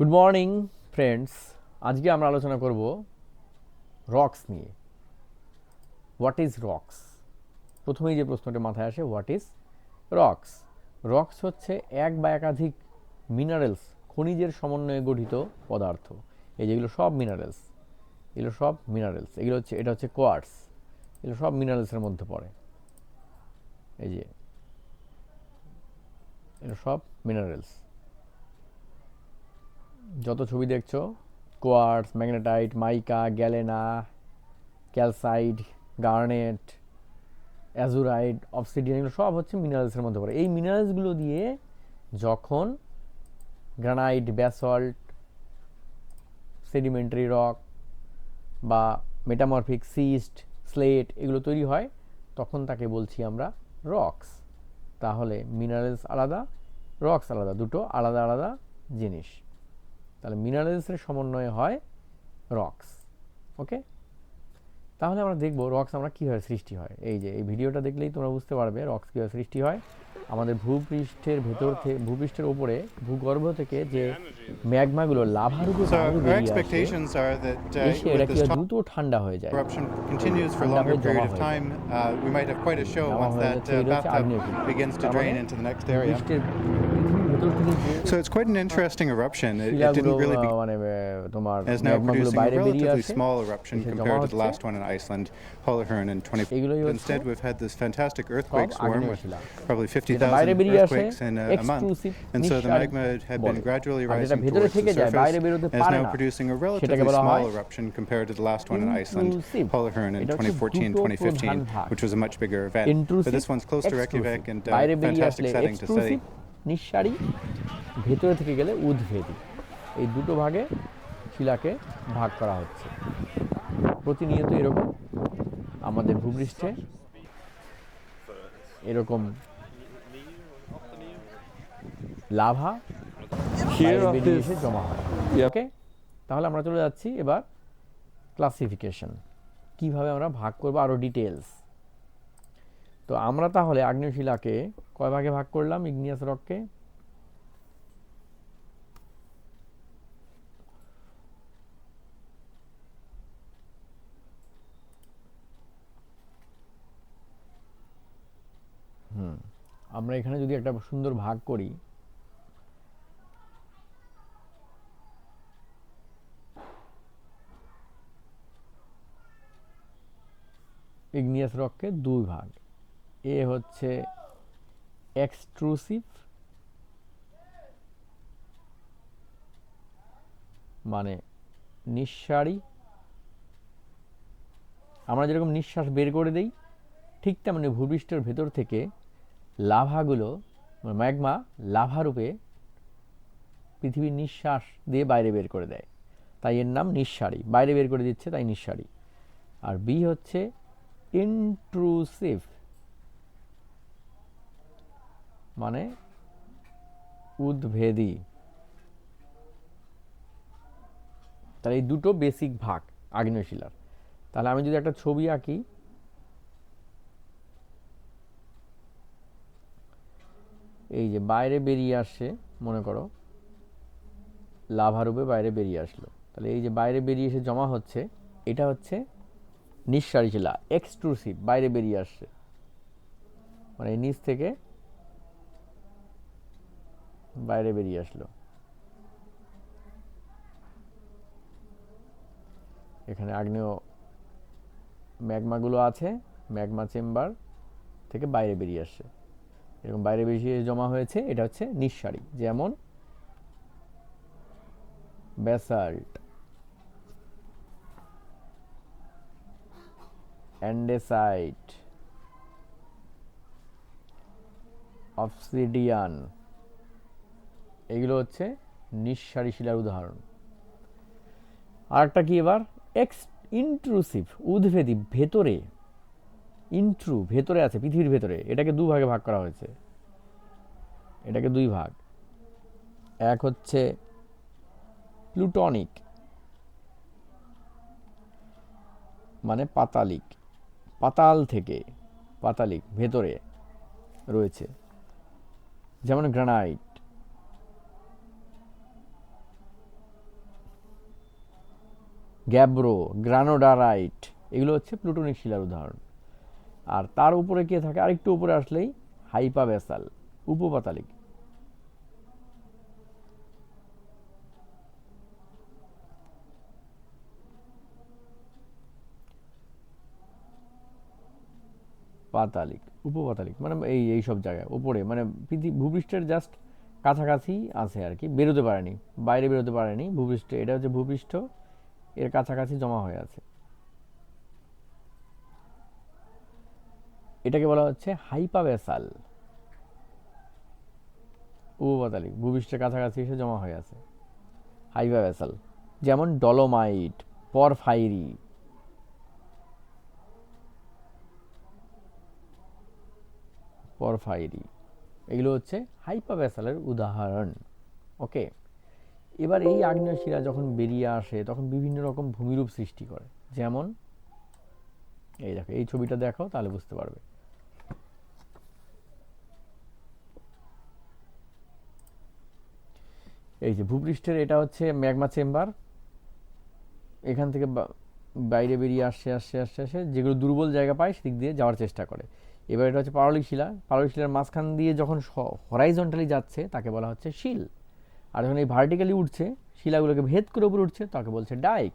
Good morning friends. আজকে আমরা আলোচনা করব রক্স নিয়ে। What is rocks? প্রথমেই যে প্রশ্নটা মাথায় আসে, হোয়াট ইজ রক্স? রক্স হচ্ছে এক বা একাধিক মিনারেলস, খনিজের সমন্বয়ে গঠিত পদার্থ। এই যেগুলো সব মিনারেলস, এটা হচ্ছে কোয়ার্টস। এগুলো সব মিনারেলসের মধ্যে পড়ে। এই যে এগুলো সব মিনারেলস, যত ছবি দেখছো, কোয়ার্টস, ম্যাগনেটাইট, মাইকা, গ্যালেনা, ক্যালসাইড, গার্নেট, অ্যাজুরাইড, অবসিডিয়ান, এগুলো সব হচ্ছে মিনারেলসের মধ্যে পড়ে। এই মিনারেলসগুলো দিয়ে যখন গ্রানাইট, ব্যাসল্ট, সেডিমেন্টারি রক বা মেটামরফিক সিস্ট, স্লেট এগুলো তৈরি হয়, তখন তাকে বলছি আমরা রক্স। তাহলে মিনারেলস আলাদা, রক্স আলাদা, দুটো আলাদা আলাদা জিনিস। তাহলে মিনারেলসের সমন্বয়ে হয় রক্স। ওকে, তাহলে আমরা দেখব রক্স আমরা কীভাবে সৃষ্টি হয়। এই যে এই ভিডিওটা দেখলেই তোমরা বুঝতে পারবে রক্স কীভাবে সৃষ্টি হয়। আমাদের ভূপৃষ্ঠের ভেতর থেকে, ভূপৃষ্ঠের ওপরে ভূগর্ভ থেকে যে ম্যাগমাগুলো লাভারূপে So বাইরে our বেরিয়ে আসে, expectations are that এসে with এটা কি this হয়, দ্রুত ঠান্ডা হয়ে যায়, eruption এই যে continues for a ঠান্ডা longer হয়ে জমা period of হয়ে যায়, time, we might have quite a show জমা once হয়ে that যাচ্ছে, এগুলো হচ্ছে bathtub আগ্নেয়গিরি। begins to তার মানে drain into the next area. ভূপৃষ্ঠের, পৃথিবীর ভেতর থেকে যে So it's quite an interesting eruption. It শিলাগুলো didn't really begin মানে তোমার is now ম্যাগমাগুলো producing a বাইরে বেরিয়ে relatively আসে, small eruption এসে জমা compared to the হচ্ছে, last one in Iceland, Holyhurn in 20. এগুলোই হচ্ছে Instead, we've had this fantastic সব earthquake swarm আগ্নেয় with শিলা। probably যেটা বাইরে 50,000 বেরিয়ে আসে earthquakes in a month. Exclusive And so the নিঃসারী magma had been বলে, gradually আর যেটা rising ভেতরে towards the থেকে যায়, বাইরে surface বেরোতে and is পারে now না, producing a সেটাকে relatively বলা small হয় eruption compared to the last one in Iceland, intrusive. Holyhurn in এটা হচ্ছে 2014, দুটো প্রধান 2015, ভাগ, which was a much bigger event. But intrusive, this one's close to exclusive. Reykjavik and বাইরে বেরিয়ে fantastic আসলে setting to study. এক্সক্লুসিভ নিঃসারী, ভেতরে থেকে গেলে উদ্ভেদী। এই দুটো ভাগে শিলাকে ভাগ করা হচ্ছে। প্রতিনিয়ত এরকম আমাদের ভূপৃষ্ঠে এরকম লাভা বাইরে বেরিয়ে এসে জমা হয়। ওকে, তাহলে আমরা চলে যাচ্ছি এবার ক্লাসিফিকেশন, কিভাবে আমরা ভাগ করবো আরো ডিটেলস। তো আমরা তাহলে আগ্নেয় শিলাকে কয় ভাগে ভাগ করলাম? ইগনিয়াস রককে আমরা এখানে যদি একটা সুন্দর ভাগ করি, ইগনিয়াস রককে দুই ভাগ। এ হচ্ছে এক্সট্রুসিভ, মানে নিঃসারী। আমরা যেরকম নিঃশ্বাস বের করে দেই, ঠিক তেমনি ভূপৃষ্ঠের ভেতর থেকে লাভাগুলো, ম্যাগমা লাভারূপে পৃথিবীর নিঃশ্বাস দিয়ে বাইরে বের করে দেয়, তাই এর নাম নিঃসারী, বাইরে বের করে দিচ্ছে তাই নিঃসারী। আর বি হচ্ছে ইন্ট্রুসিভ, মানে উদ্ভেদী। তাহলে এই দুটো বেসিক ভাগ আগ্নেয় শিলার। তাহলে আমি যদি একটা ছবি আঁকি, এই যে বাইরে বেরিয়ে আসে, মনে করো লাভারূপে বাইরে বেরিয়ে আসলো, তাহলে এই যে বাইরে বেরিয়ে এসে জমা হচ্ছে, এটা হচ্ছে নিঃসারী শিলা, এক্সট্রুসিভ, বাইরে বেরিয়ে আসছে, মানে নিচ থেকে বাইরে বেরিয়ে আসলো। এখানে আগ্নেয় ম্যাগমাগুলো আছে, ম্যাগমা চেম্বার থেকে বাইরে বেরিয়ে আসছে, এরকম বাইরে বেরিয়ে জমা হয়েছে, এটা হচ্ছে নিঃসারী। যেমন ব্যাসাল্ট, অ্যান্ডেসাইট, অবসিডিয়ান, এগুলো হচ্ছে নিঃসারী শিলার উদাহরণ। আরেকটা কি এবার? ইন্ট্রুসিভ, উদ্ভেদী, ভেতরে, ইন্ট্রু ভেতরে আছে, পৃথিবীর ভেতরে। এটাকে দু ভাগে ভাগ করা হয়েছে, এটাকে দুই ভাগ। এক হচ্ছে প্লুটনিক, মানে পাতালিক, পাতাল থেকে, পাতালিক ভেতরে রয়েছে, যেমন গ্রানাইট, গ্যাব্রো, গ্রানোডারাইট, এগুলো হচ্ছে প্লুটোনিক শিলার উদাহরণ। আর তার উপরে কে থাকে, আরেকটু উপরে আসলেই হাইপাবেসাল, উপপাতালিক। পাতালিক, উপপাতালিক মানে এই সব জায়গায় উপরে, মানে ভূপৃষ্ঠের জাস্ট কাছাকাছি আছে আর কি, বেরোতে পারেনি, বাইরে বেরোতে পারেনি ভূপৃষ্ঠে, এটা হচ্ছে ভূপৃষ্ঠ, এর কাছাকাছি জমা হয়ে আছে। এটাকে বলা হচ্ছে হাইপাবেসাল, উপপাতালিক, ভূপৃষ্ঠের কাছাকাছি এসে জমা হয়ে আছে, হাইপাবেসাল। যেমন ডলোমাইট, পরফাইরি, পরফাইরি, এগুলো হচ্ছে হাইপাবেসালের উদাহরণ। ওকে, এবার এই আগ্নেয় শিলা যখন বেরিয়ে আসে তখন বিভিন্ন রকম ভূমিরূপ সৃষ্টি করে। যেমন এই দেখো, এই ছবিটা দেখো তাহলে বুঝতে পারবে। এই যে ভূপৃষ্ঠের এটা হচ্ছে ম্যাগমা চেম্বার, এখান থেকে বাইরে বেরিয়ে আসছে আসছে আসছে আসে, যেগুলো দুর্বল জায়গা পায় সেদিক দিয়ে যাওয়ার চেষ্টা করে। এবার এটা হচ্ছে পাললিক শিলা, পাললিক শিলার মাঝখান দিয়ে যখন হরাইজন্টালি যাচ্ছে তাকে বলা হচ্ছে শিল, আর যখন এই ভার্টিক্যালি উঠছে, শিলাগুলোকে ভেদ করে উপরে উঠছে, তাকে বলছে ডাইক।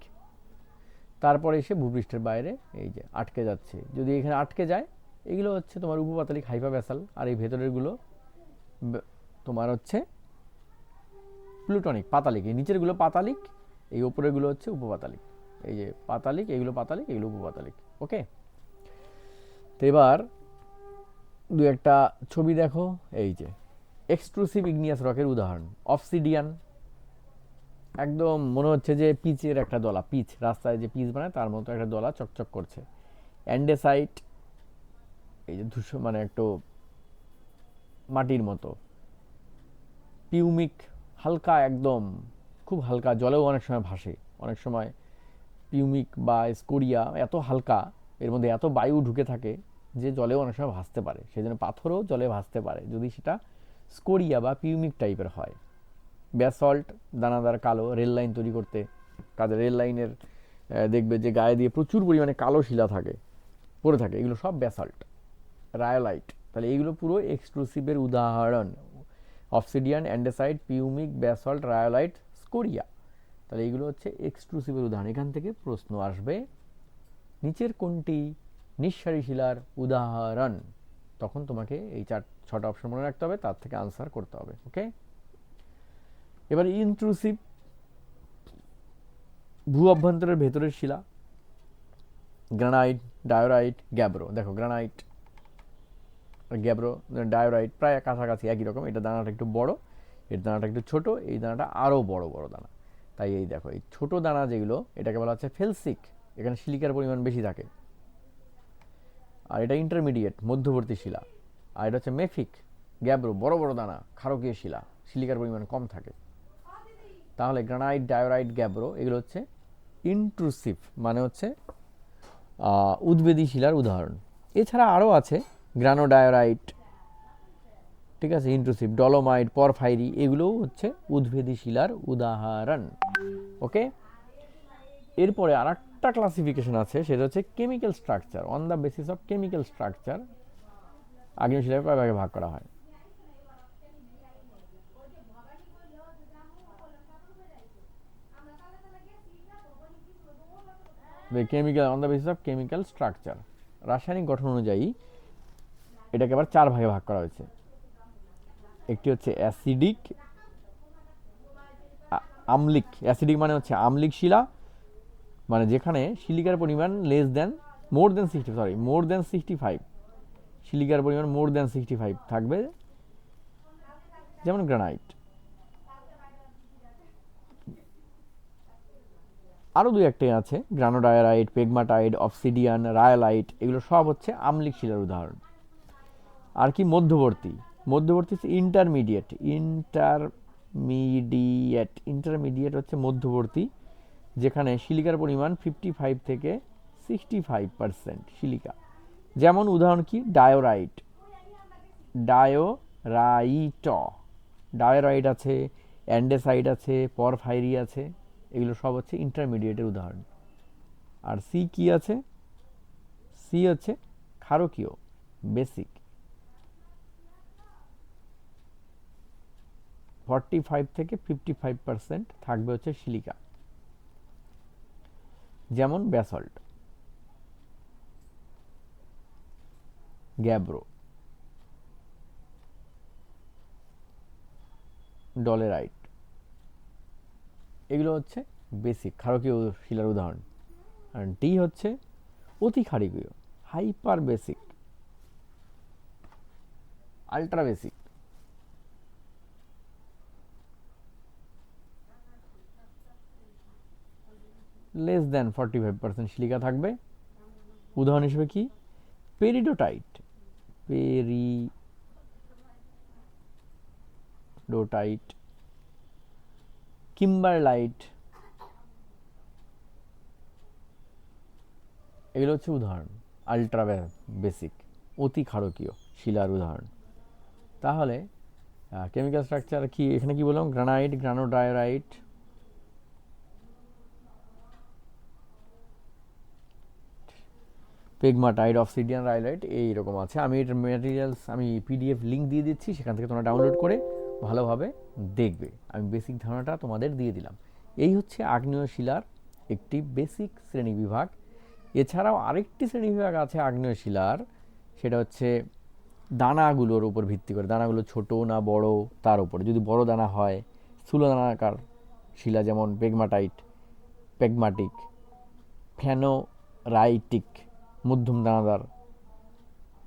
তারপরে এসে ভূপৃষ্ঠের বাইরে এই যে আটকে যাচ্ছে, যদি এখানে আটকে যায় এগুলো হচ্ছে তোমার উপপাতালিক, হাইপাবেসাল, আর এই ভেতরেরগুলো তোমার হচ্ছে প্লুটনিক, পাতালিক। এই নিচেরগুলো পাতালিক, এই ওপরেরগুলো হচ্ছে উপপাতালিক। এই যে পাতালিক, এগুলো পাতালিক, এগুলো উপপাতালিক। ওকে, তো এবার দু একটা ছবি দেখো। এই যে এক্সট্রুসিভ ইগনিয়াস রকের উদাহরণ, অবসিডিয়ান, একদম মনে হচ্ছে যে পিচের একটা দলা, পিচ, রাস্তায় যে পিচ বানায় তার মতো একটা দলা চকচক করছে। অ্যান্ডেসাইট, এই যে ধূস, মানে একটু মাটির মতো। পিউমিক, হালকা, একদম খুব হালকা, জলেও অনেক সময় ভাসে। অনেক সময় পিউমিক বা স্কোরিয়া এত হালকা, এর মধ্যে এত বায়ু ঢুকে থাকে যে জলেও অনেক সময় ভাসতে পারে, সেই জন্য পাথরও জলে ভাসতে পারে যদি সেটা স্কোরিয়া বা পিউমিক টাইপের হয়। ব্যাসল্ট, দানাদার কালো, রেল লাইন তৈরি করতে কাজে, রেল লাইনের দেখবে যে গায়ে দিয়ে প্রচুর পরিমাণে কালো শিলা থাকে, পড়ে থাকে, এগুলো সব ব্যাসল্ট। রায়োলাইট, তাহলে এইগুলো পুরো এক্সক্লুসিভের উদাহরণ। অবসিডিয়ান, অ্যান্ডেসাইট, পিউমিক, ব্যাসল্ট, রায়োলাইট, স্কোরিয়া, তাহলে এইগুলো হচ্ছে এক্সক্লুসিভের উদাহরণ। এখান থেকে প্রশ্ন আসবে নিচের কোনটি নিঃসারী শিলার উদাহরণ, তখন তোমাকে এই 6টা অপশন মনে রাখতে হবে, তার থেকে আনসার করতে হবে। ওকে, এবার ইন্ট্রুসিভ, ভূ অভ্যন্তরের ভেতরের শিলা, গ্রানাইট, ডায়োরাইট, গ্যাব্রো। দেখো গ্রানাইট, গ্যাব্রো, ডায়োরাইট প্রায় কাছাকাছি একই রকম। এটা দানাটা একটু বড়, এর দানাটা একটু ছোট, এই দানাটা আরও বড় বড় দানা। তাই এই দেখো, এই ছোট দানা যেগুলো, এটাকে বলা হচ্ছে ফেলসিক, এখানে সিলিকার পরিমাণ বেশি থাকে। আর এটা ইন্টারমিডিয়েট, মধ্যবর্তী শিলা। আর এটা হচ্ছে মেফিক, গ্যাব্রো, বড় বড় দানা, ক্ষারকীয় শিলা, সিলিকার পরিমাণ কম থাকে। তাহলে গ্রানাইট, ডায়োরাইট, গ্যাব্রো এগুলো হচ্ছে ইন্ট্রুসিভ, মানে হচ্ছে উদ্বেদী শিলার উদাহরণ। এছাড়া আরও আছে গ্রানোডায়োরাইট, ঠিক আছে, ইন্ট্রুসিভ, ডলোমাইট, পরফাইরি, এগুলোও হচ্ছে উদ্বেদী শিলার উদাহরণ। ওকে, এরপরে আর একটা ক্লাসিফিকেশন আছে, সেটা হচ্ছে chemical structure. On the basis of chemical structure আগ্নেয় শিলাকে কয় ভাগে ভাগ করা হয়। Chemical, on the basis of chemical structure, রাসায়নিক গঠন অনুযায়ী এটাকে আবার 4 ভাগে ভাগ করা হয়েছে। একটি হচ্ছে অ্যাসিডিক, আম্লিক। অ্যাসিডিক মানে হচ্ছে আম্লিক শিলা, মানে যেখানে সিলিকার পরিমাণ মোর দেন 65, সিলিকার পরিমাণ মোর দেন 65 থাকবে, যেমন গ্রানাইট। আরও দুই একটাই আছে, গ্রানোডায়োরাইট, পেগমাটাইট, অবসিডিয়ান, রায়োলাইট, এগুলো সব হচ্ছে আম্লিক শিলার উদাহরণ। আর কি মধ্যবর্তী, হচ্ছে ইন্টারমিডিয়েট হচ্ছে মধ্যবর্তী, যেখানে সিলিকার পরিমাণ 55 থেকে 65% সিলিকা। যেমন উদাহরণ কি, ডায়োরাইট আছে, অ্যান্ডেসাইট আছে, পরফাইরি আছে, এগুলো সব হচ্ছে ইন্টারমিডিয়েটের উদাহরণ। আর সি কি আছে? সি হচ্ছে ক্ষারকীয়, বেসিক। 45 থেকে 55% থাকবে হচ্ছে সিলিকা, যেমন ব্যাসল্ট, গ্যাব্রো, ডলেরাইট, এগুলো হচ্ছে বেসিক ক্ষারকীয় শিলার উদাহরণ। আর ডি হচ্ছে অতি ক্ষারকীয়, hyper basic, ultra basic. Less than 45% silica থাকবে। উদাহরণ হিসেবে কি? পেরিডোটাইট, পেরিডোটাইট, কিম্বারলাইট, এগুলো হচ্ছে উদাহরণ আলট্রা বেসিক, অতি ক্ষারকীয় শিলার উদাহরণ। তাহলে কেমিক্যাল স্ট্রাকচার কি এখানে কি বললাম? গ্রানাইট, গ্রানোডায়োরাইট, পেগমাটাইট, অবসিডিয়ান, রাইলাইট, এইরকম আছে। আমি এর ম্যাটেরিয়ালস আমি পিডিএফ লিঙ্ক দিয়ে দিচ্ছি, সেখান থেকে তোমরা ডাউনলোড করে ভালোভাবে দেখবে। আমি বেসিক ধারণাটা তোমাদের দিয়ে দিলাম। এই হচ্ছে আগ্নেয় শিলার একটি বেসিক শ্রেণীবিভাগ। এছাড়াও আরেকটি শ্রেণীবিভাগ আছে আগ্নেয় শিলার, সেটা হচ্ছে দানাগুলোর উপর ভিত্তি করে। দানাগুলো ছোট না বড় তার উপর। যদি বড় দানা হয়, স্থূল দানাকার শিলা যেমন পেগমাটাইট, পেগমাটিক, ফ্যানোরাইটিক মধ্যম দানাদার,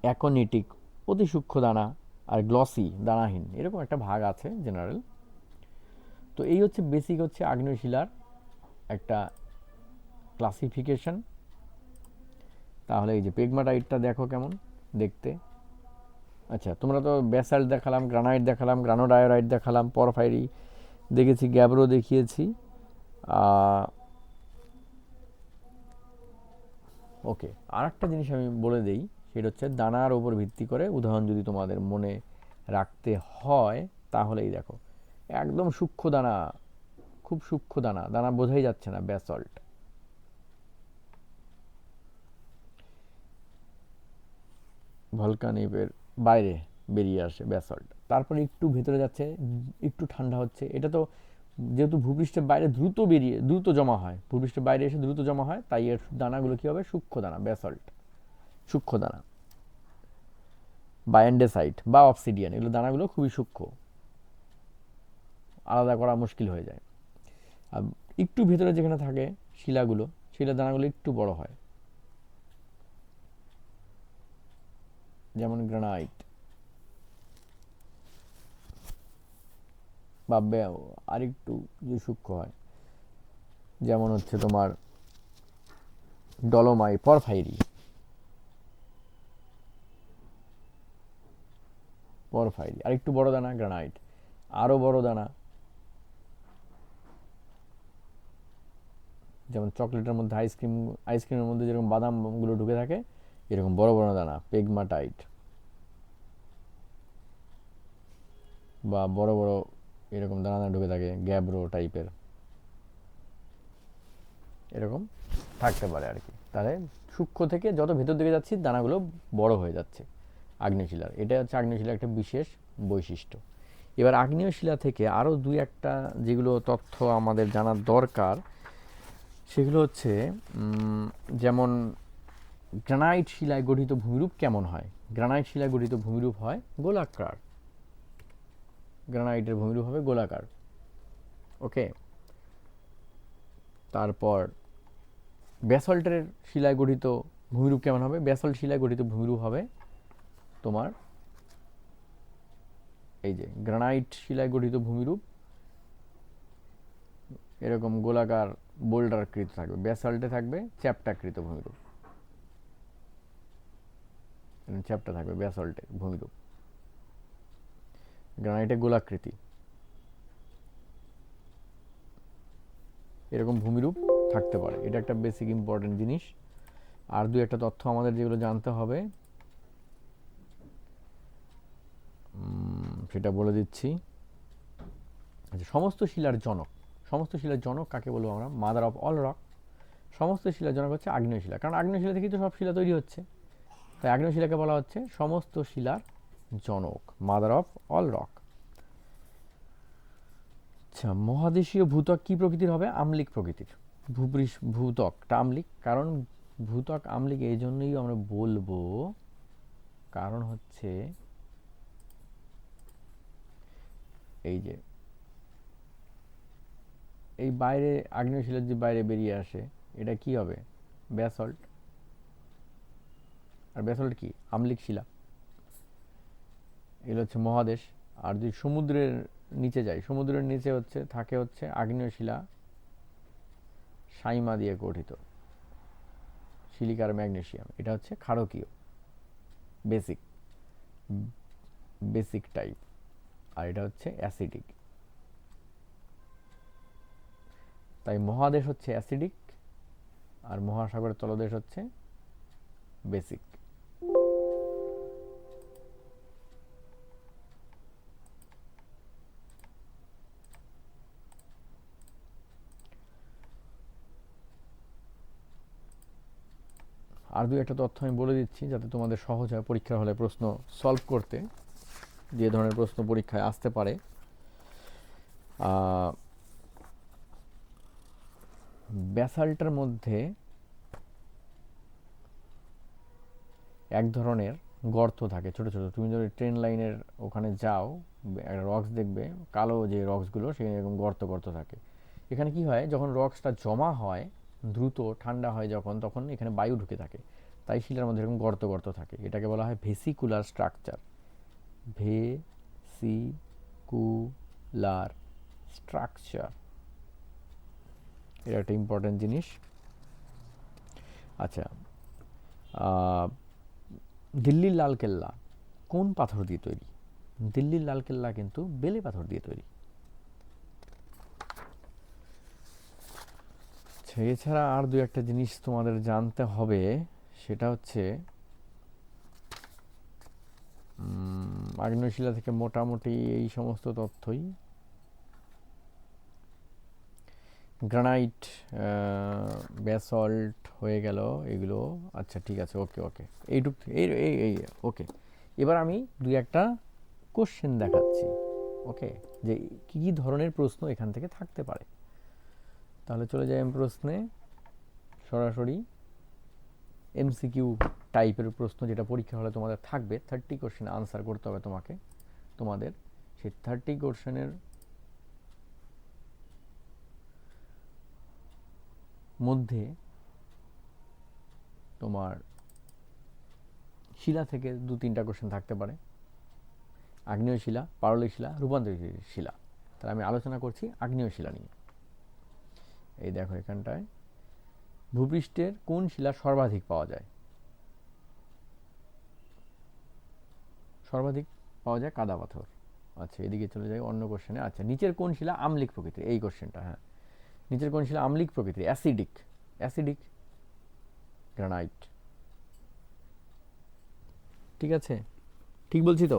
অ্যাকোনিটিক অতি সূক্ষ্ম দানা, আর গ্লসি দানাহীন, এরকম একটা ভাগ আছে জেনারেল। তো এই হচ্ছে বেসিক হচ্ছে আগ্নেয় শিলার একটা ক্লাসিফিকেশন। তাহলে এই যে পেগমাটাইটটা দেখো কেমন দেখতে। আচ্ছা, তোমরা তো ব্যাসাল্ট দেখালাম, গ্রানাইট দেখালাম, গ্রানোডায়োরাইট দেখালাম, পরফাইরি দেখেছি, গ্যাব্রো দেখিয়েছি। ওকে, আর একটা জিনিস আমি বলে দেই, সেটা হচ্ছে দানার ওপর ভিত্তি করে উদাহরণ যদি তোমাদের মনে রাখতে হয়, তাহলেই দেখো একদম সূক্ষ্ম দানা, খুব সূক্ষ্ম দানা, দানা বোঝাই যাচ্ছে না, ব্যাসল্ট। ভলকানিপের বাইরে বেরিয়ে আসে ব্যাসল্ট, তারপরে একটু ভেতরে যাচ্ছে, একটু ঠান্ডা হচ্ছে। এটা তো যেহেতু ভূপৃষ্ঠের বাইরে দ্রুত জমা হয়, ভূপৃষ্ঠের বাইরে এসে দ্রুত জমা হয়, তাই এর দানাগুলো কি হবে? সূক্ষ্ম দানা, ব্যাসল্ট, সূক্ষ্ম দানা। বা অ্যান্ডেসাইট বা অবসিডিয়ান, এগুলো দানাগুলো খুবই সূক্ষ্ম, আলাদা করা মুশকিল হয়ে যায়। আর একটু ভেতরে যেখানে থাকে শিলাগুলো, শিলার দানাগুলো একটু বড় হয়, যেমন গ্রানাইট বা আরেকটু যে সূক্ষ্ম হয়, যেমন হচ্ছে তোমার ডলোমাইট, পরফাইরি, আরেকটু বড় দানা গ্রানাইট, আরো বড় দানা যেমন চকলেটের মধ্যে আইসক্রিমের মধ্যে যেরকম বাদামগুলো ঢুকে থাকে, এরকম বড় বড় দানা পেগমাটাইট, বা বড় বড় এরকম দানা ঢুকে থাকে গ্যাব্রো টাইপের, এরকম থাকতে পারে আর কি। তাহলে সূক্ষ্ম থেকে যত ভেতর দিকে যাচ্ছি দানাগুলো বড় হয়ে যাচ্ছে আগ্নেয় শিলার। এটা হচ্ছে আগ্নেয় শিলার একটা বিশেষ বৈশিষ্ট্য। এবার আগ্নেয় শিলা থেকে আরও দুই একটা যেগুলো তথ্য আমাদের জানার দরকার, সেগুলো হচ্ছে যেমন গ্রানাইট শিলায় গঠিত ভূমিরূপ কেমন হয়? গ্রানাইট শিলায় গঠিত ভূমিরূপ হয় গোলাকার, গ্রানাইটের ভূমিরূপ হবে গোলাকার। ওকে, তারপর ব্যাসল্টের শিলায় গঠিত ভূমিরূপ কেমন হবে? ব্যাসল্ট শিলায় গঠিত ভূমিরূপ হবে তোমার এই যে গ্রানাইট শিলায় গঠিত ভূমিরূপ এরকম গোলাকার বোল্ডারকৃত থাকবে, ব্যাসল্টে থাকবে চ্যাপ্টাকৃত ভূমিরূপ, চ্যাপ্টা থাকবে ব্যাসল্টে ভূমিরূপ, গ্রানাইটে গোলাকৃতি, এরকম ভূমিরূপ থাকতে পারে। এটা একটা বেসিক ইম্পর্টেন্ট জিনিস। আর দুই একটা তথ্য আমাদের যেগুলো জানতে হবে সেটা বলে দিচ্ছি। আচ্ছা, সমস্ত শিলার জনক কাকে বলবো আমরা? Mother of all rock. সমস্ত শিলার জনক হচ্ছে আগ্নেয় শিলা, কারণ আগ্নেয় শিলা থেকেই তো সব শিলা তৈরি হচ্ছে, তাই আগ্নেয় শিলাকে বলা হচ্ছে সমস্ত শিলার জনক, মাদার অফ অল রক। আচ্ছা, মহাদেশীয় ভূত্বক কি প্রকৃতির হবে? আম্লিক প্রকৃতির। ভূত্বকটা আম্লিক, কারণ ভূত্বক আম্লিক এই জন্যই আমরা বলবো, কারণ হচ্ছে এই যে এই বাইরে আগ্নেয় শিলা যে বাইরে বেরিয়ে আসে, এটা কি হবে? ব্যাসল্ট। আর ব্যাসল্ট কি? আম্লিক শিলা। এগুলো হচ্ছে মহাদেশ। আর যদি সমুদ্রের নিচে যাই, সমুদ্রের নিচে থাকে আগ্নেয় শিলা সাইমা দিয়ে গঠিত, সিলিকা আর ম্যাগনেসিয়াম। এটা হচ্ছে ক্ষারকীয়, বেসিক বেসিক টাইপ। আর এটা হচ্ছে অ্যাসিডিক। তাই মহাদেশ হচ্ছে অ্যাসিডিক, আর মহাসাগরের তলদেশ হচ্ছে বেসিক। আর দুই একটা তথ্য আমি বলে দিচ্ছি যাতে তোমাদের সহজ হয় পরীক্ষার হলে প্রশ্ন সলভ করতে, যে ধরনের প্রশ্ন পরীক্ষায় আসতে পারে। ব্যাসাল্টের মধ্যে এক ধরনের গর্ত থাকে ছোট ছোট। তুমি যদি ট্রেন লাইনের ওখানে যাও, একটা রক্স দেখবে, কালো যে রক্সগুলো সেখানে এরকম গর্ত গর্ত থাকে। এখানে কি হয়, যখন রক্সটা জমা হয়, দ্রুত ঠান্ডা হয় যখন, তখন এখানে বায়ু ঢুকে থাকে, তাই শিলার মধ্যে এরকম গর্ত গর্ত থাকে। এটাকে বলা হয় ভেসিকুলার স্ট্রাকচার। ভেসিকুলার স্ট্রাকচার, এটা একটা ইম্পর্টেন্ট জিনিস। আচ্ছা, দিল্লির লাল কেল্লা কোন পাথর দিয়ে তৈরি? দিল্লির লাল কেল্লা কিন্তু বেলে পাথর দিয়ে তৈরি। আচ্ছা, এছাড়া আর দু একটা জিনিস তোমাদের জানতে হবে, সেটা হচ্ছে আগ্নেয় শিলা থেকে মোটামুটি এই সমস্ত তথ্যই। গ্রানাইট, ব্যাসল্ট হয়ে গেল এগুলো। আচ্ছা ঠিক আছে, ওকে ওকে, এইটুক এই এই এই ওকে। এবার আমি দুই একটা কোশ্চেন দেখাচ্ছি, ওকে, যে কী কী ধরনের প্রশ্ন এখান থেকে থাকতে পারে। তাহলে চলে যাই আমি প্রশ্নে, সরাসরি এমসিকিউ টাইপের প্রশ্ন, যেটা পরীক্ষা হলে তোমাদের থাকবে। 30 কোশ্চেন আনসার করতে হবে তোমাদের। সেই 30 কোশ্চেনের মধ্যে তোমার শিলা থেকে 2-3টা কোশ্চেন থাকতে পারে। আগ্নেয় শিলা, পারলিক শিলা, রূপান্তরিত শিলা। তাহলে আমি আলোচনা করছি আগ্নেয় শিলা নিয়ে। এই দেখো এখানটায়, ভূপৃষ্ঠের কোন শিলা সর্বাধিক পাওয়া যায়? সর্বাধিক পাওয়া যায় কাদা পাথর। আচ্ছা, এদিকে চলে যাই অন্য কোশ্চেনে। আচ্ছা, নিচের কোন শিলা আম্লিক প্রকৃতির? এই কোশ্চেনটা, হ্যাঁ, নিচের কোন শিলা আম্লিক প্রকৃতির? অ্যাসিডিক। Acidic granite. ঠিক আছে, ঠিক বলছি তো?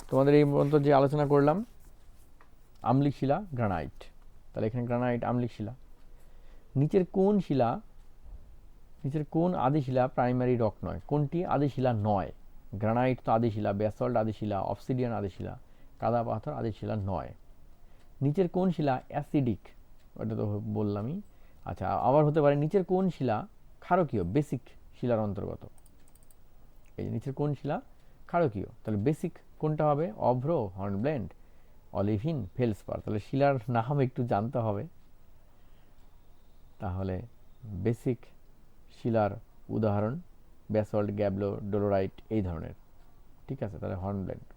তোমাদের এই পর্যন্ত যে আলোচনা করলাম, আম্লিক শিলা গ্রানাইট, তাহলে এখানে গ্রানাইট আম্লিক শিলা। নিচের কোন আদি শিলা প্রাইমারি রক নয়? কোনটি আদি শিলা নয়? গ্রানাইট তো আদি শিলা, ব্যাসল্ট আদি শিলা, অবসিডিয়ান আদি শিলা, কাদা পাথর আদি শিলা নয়। নিচের কোন শিলা অ্যাসিডিক? ওটা তো বললামই। আচ্ছা, আবার হতে পারে নিচের কোন শিলা ক্ষারকীয়, বেসিক শিলার অন্তর্গত? এই যে নিচের কোন শিলা ক্ষারকীয়, তাহলে বেসিক কোনটা হবে? অভ্র, হর্নব্লেন্ড, অলিভিন, ফেলসপার। তাহলে শিলার নাম একটু জানতে হবে। তাহলে বেসিক শিলার উদাহরণ ব্যাসল্ট, গ্যাবলো, ডোলোরাইট, এই ধরনের। ঠিক আছে, তাহলে হর্নব্লেন্ড।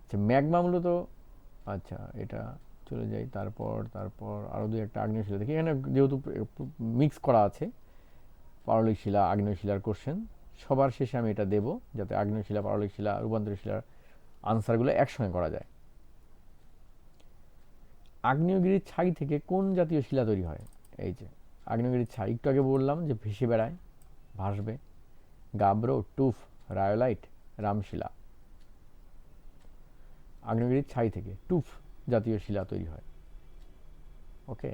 আচ্ছা, ম্যাগমা মূলত, আচ্ছা এটা চলে যাই। তারপর আরও দুই একটা আগ্নেয় শিলা দেখি। এখানে যেহেতু মিক্স করা আছে পারলিক শিলা, আগ্নেয় শিলার কোশ্চেন, সবার শেষে আমি এটা দেব, যাতে আগ্নেয় শিলা, পারলিক শিলা, রূপান্তরিত শিলার আনসারগুলো একসঙ্গে করা যায়। আগ্নেয়গিরির ছাই থেকে কোন জাতীয় শিলা তৈরি হয়? এই যে আগ্নেয়গিরির ছাই, একটু আগে বললাম যে ভেসে বেড়ায়, ভাসবে। গাব্রো, টুফ, রায়োলাইট, রামশিলা। আগ্নেয়গিরির ছাই থেকে টুফ জাতীয় শিলা তৈরি হয়। ওকে,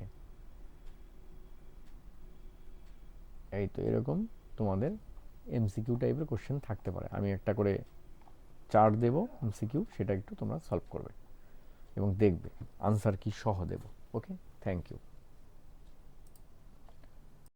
এই তো এরকম তোমাদের এমসিকিউ টাইপের কোশ্চেন থাকতে পারে। আমি একটা করে চার্ট দেব এমসিকিউ, সেটা একটু তোমরা সলভ করবে এবং দেখবে আনসার কি সহ দেব। ওকে, থ্যাংক ইউ।